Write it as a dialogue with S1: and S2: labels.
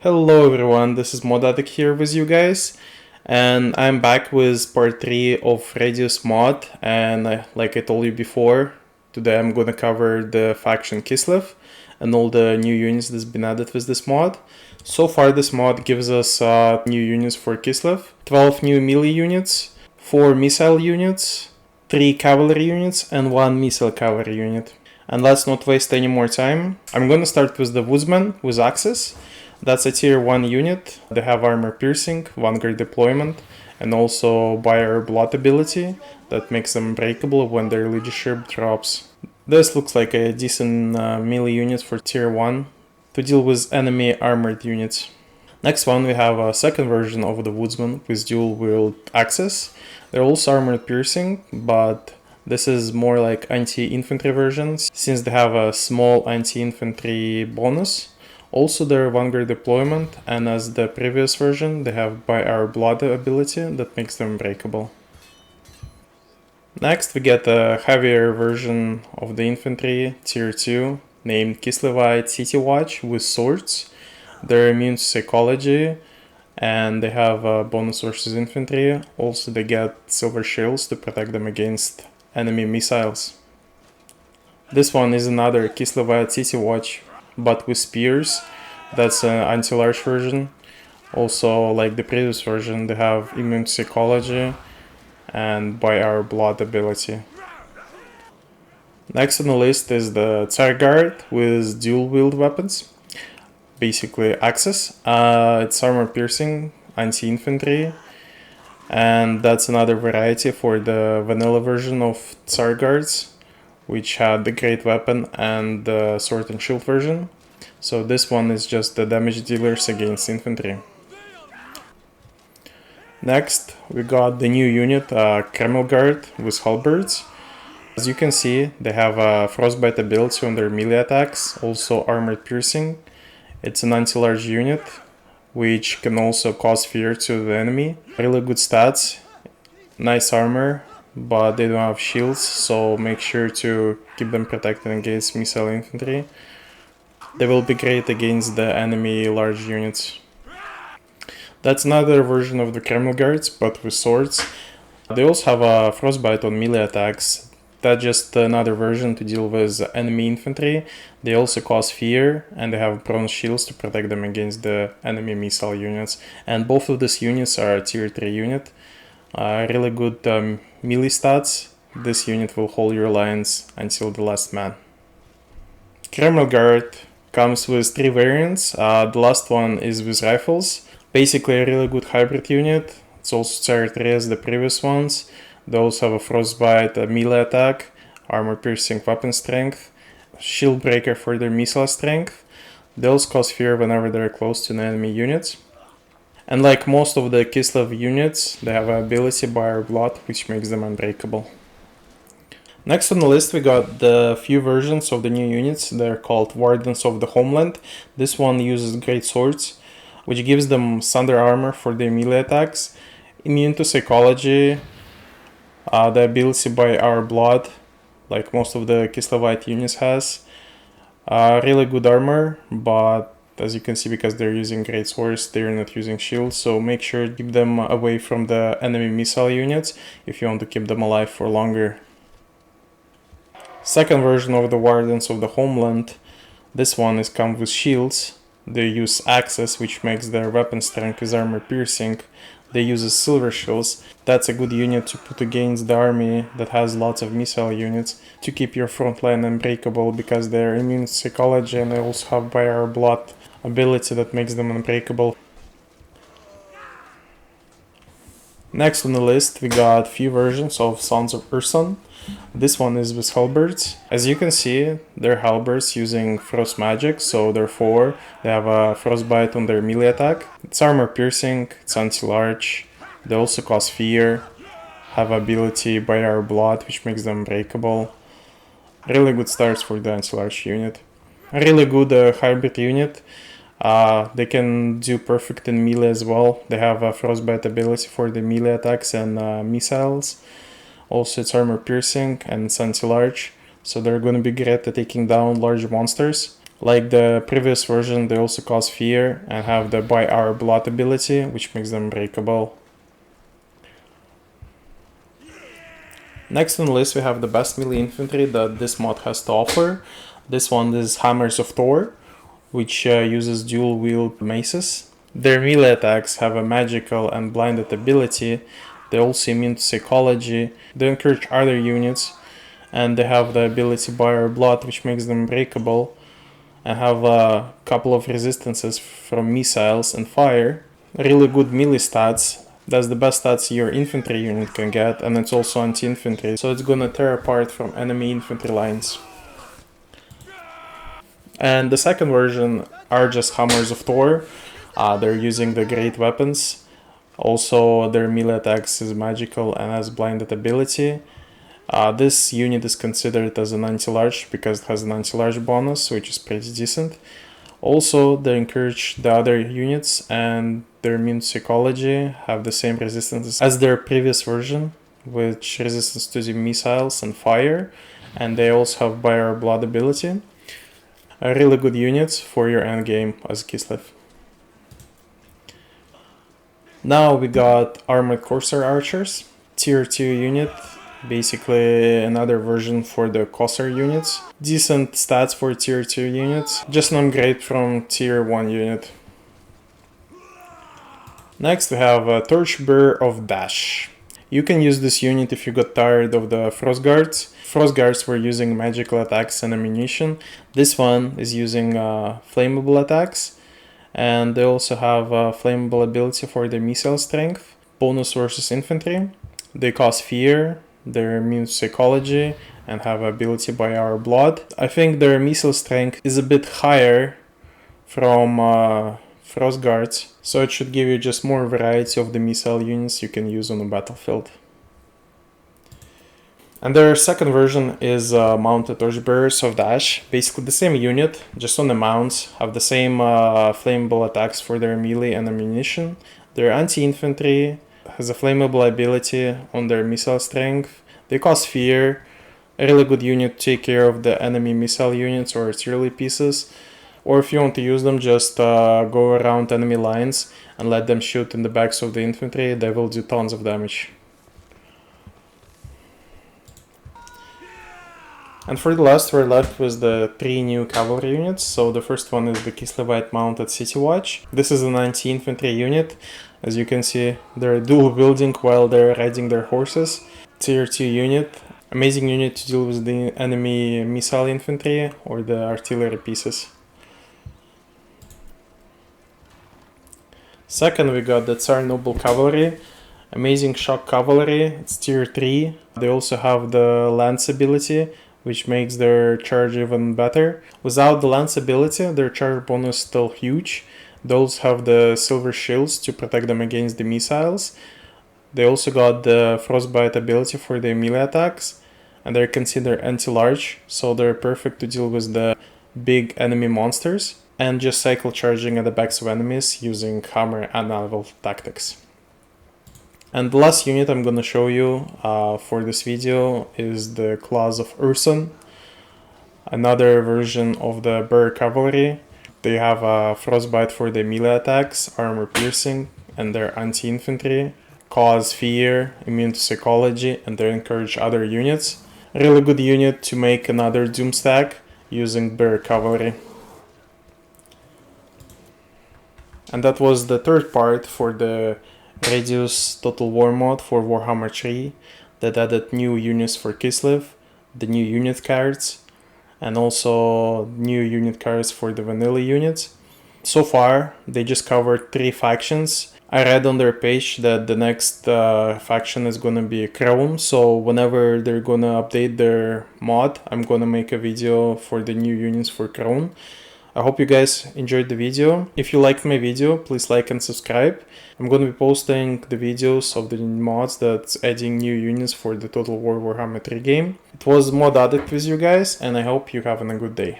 S1: Hello everyone, this is Modatic here with you guys, and I'm back with part 3 of Radious mod, and like I told you before, today I'm gonna cover the faction Kislev and all the new units that's been added with this mod. So far this mod gives us new units for Kislev, 12 new melee units, 4 missile units, 3 cavalry units and 1 missile cavalry unit. And let's not waste any more time. I'm gonna start with the Woodsman with Axis. That's a tier 1 unit. They have armor piercing, vanguard deployment, and also buyer blood ability that makes them breakable when their leadership drops. This looks like a decent melee unit for tier 1 to deal with enemy armored units. Next one, we have a second version of the Woodsman with dual wield axes. They're also armored piercing, but this is more like anti-infantry versions since they have a small anti-infantry bonus. Also their vanguard deployment, and as the previous version, they have by our blood ability that makes them breakable. Next we get a heavier version of the infantry, tier 2, named Kislevite City Watch with swords. They're immune to psychology, and they have bonus versus infantry. Also they get silver shields to protect them against enemy missiles. This one is another Kislevite City Watch, but with spears. That's an anti-large version. Also, like the previous version, they have immune psychology and by our blood ability. Next on the list is the Tsar Guard with dual wield weapons. Basically axes. It's armor piercing, anti-infantry, and that's another variety for the vanilla version of Tsar Guards, which had the great weapon and the sword and shield version. So this one is just the damage dealers against infantry. Next we got the new unit, Camel Guard with halberds. As you can see, they have a frostbite ability on their melee attacks, also armored piercing. It's an anti-large unit, which can also cause fear to the enemy. Really good stats, nice armor, but they don't have shields, so make sure to keep them protected against missile infantry. They will be great against the enemy large units. That's another version of the Camel Guards, but with swords. They also have a frostbite on melee attacks. That's just another version to deal with enemy infantry. They also cause fear, and they have bronze shields to protect them against the enemy missile units. And both of these units are a tier 3 unit. Really good melee stats. This unit will hold your lines until the last man. Camel Guard comes with 3 variants. The last one is with rifles. Basically a really good hybrid unit. It's also Tsar 3 as the previous ones. They also have a frostbite, a melee attack, armor piercing weapon strength, shield breaker for their missile strength. They also cause fear whenever they're close to an enemy units. And like most of the Kislev units, they have an ability by our blood, which makes them unbreakable. Next on the list we got the few versions of the new units. They're called Wardens of the Homeland. This one uses great swords, which gives them thunder armor for their melee attacks, immune to psychology, the ability by our blood, like most of the Kislevite units has. Really good armor, but as you can see, because they're using great swords, they're not using shields, so make sure to keep them away from the enemy missile units if you want to keep them alive for longer. Second version of the Wardens of the Homeland. This one is come with shields. They use axes, which makes their weapon strength is armor piercing. They use silver shields. That's a good unit to put against the army that has lots of missile units to keep your front line unbreakable, because they're immune to psychology and they also have by our blood ability that makes them unbreakable. Next on the list we got few versions of Sons of Ursan. This one is with halberds. As you can see, they're halberds using frost magic, so therefore they have a frostbite on their melee attack. It's armor piercing, it's anti-large, they also cause fear, have ability by our blood which makes them breakable. Really good starts for the anti-large unit. A really good hybrid unit. They can do perfect in melee as well. They have a frostbite ability for the melee attacks and missiles. Also it's armor piercing and it's anti-large, so they're gonna be great at taking down large monsters. Like the previous version, they also cause fear and have the By Our Blood ability, which makes them breakable. Next on the list we have the best melee infantry that this mod has to offer. This one is Hammers of Thor, which uses dual wield maces. Their melee attacks have a magical and blinded ability. They're also immune to psychology. They encourage other units, and they have the ability By Our Blood, which makes them breakable, and have a couple of resistances from missiles and fire. Really good melee stats. That's the best stats your infantry unit can get, and it's also anti-infantry, so it's gonna tear apart from enemy infantry lines. And the second version are just Hammers of Thor. They're using the great weapons. Also, their melee attacks is magical and has blinded ability. This unit is considered as an anti-large because it has an anti-large bonus, which is pretty decent. Also, they encourage the other units, and their immune psychology have the same resistances as their previous version, which resistance to the missiles and fire, and they also have By Our Blood ability. A really good unit for your endgame as Kislev. Now we got Armored Corsair Archers, tier 2 unit. Basically another version for the Corsair units. Decent stats for tier 2 units, just not great from tier 1 unit. Next we have a Torchbearer of Bash. You can use this unit if you got tired of the Frost Guards. Frost Guards were using magical attacks and ammunition. This one is using flammable attacks, and they also have a flammable ability for their missile strength. Bonus versus infantry. They cause fear. They're immune to psychology and have ability By Our Blood. I think their missile strength is a bit higher from Frost Guards, so it should give you just more variety of the missile units you can use on the battlefield. And their second version is mounted Torchbearers of Bash. Basically the same unit, just on the mounts, have the same flammable attacks for their melee and ammunition. They're anti-infantry, has a flammable ability on their missile strength. They cause fear. A really good unit to take care of the enemy missile units or artillery pieces. Or if you want to use them, just go around enemy lines and let them shoot in the backs of the infantry. They will do tons of damage. And for the last, we're left with the 3 new cavalry units. So the first one is the Kislevite mounted City Watch. This is an anti-infantry unit. As you can see, they're dual wielding while they're riding their horses. Tier 2 unit. Amazing unit to deal with the enemy missile infantry or the artillery pieces. Second, we got the Tsar Noble Cavalry. Amazing shock cavalry. It's tier 3. They also have the lance ability, which makes their charge even better. Without the lance ability, their charge bonus is still huge. They also have the silver shields to protect them against the missiles. They also got the frostbite ability for their melee attacks, and they're considered anti-large, so they're perfect to deal with the big enemy monsters and just cycle charging at the backs of enemies using hammer and anvil tactics. And the last unit I'm gonna show you for this video is the class of Ursan, another version of the Bear Cavalry. They have a frostbite for their melee attacks, armor piercing, and their anti-infantry, cause fear, immune to psychology, and they encourage other units. A really good unit to make another Doom stack using Bear Cavalry. And that was the third part for the Radious Total War mod for Warhammer 3 that added new units for Kislev, the new unit cards, and also new unit cards for the vanilla units. So far, they just covered 3 factions. I read on their page that the next faction is gonna be Crown, so whenever they're gonna update their mod, I'm gonna make a video for the new units for Crown. I hope you guys enjoyed the video. If you liked my video, please like and subscribe. I'm going to be posting the videos of the mods that's adding new units for the Total War Warhammer 3 game. It was mod addict with you guys, and I hope you're having a good day.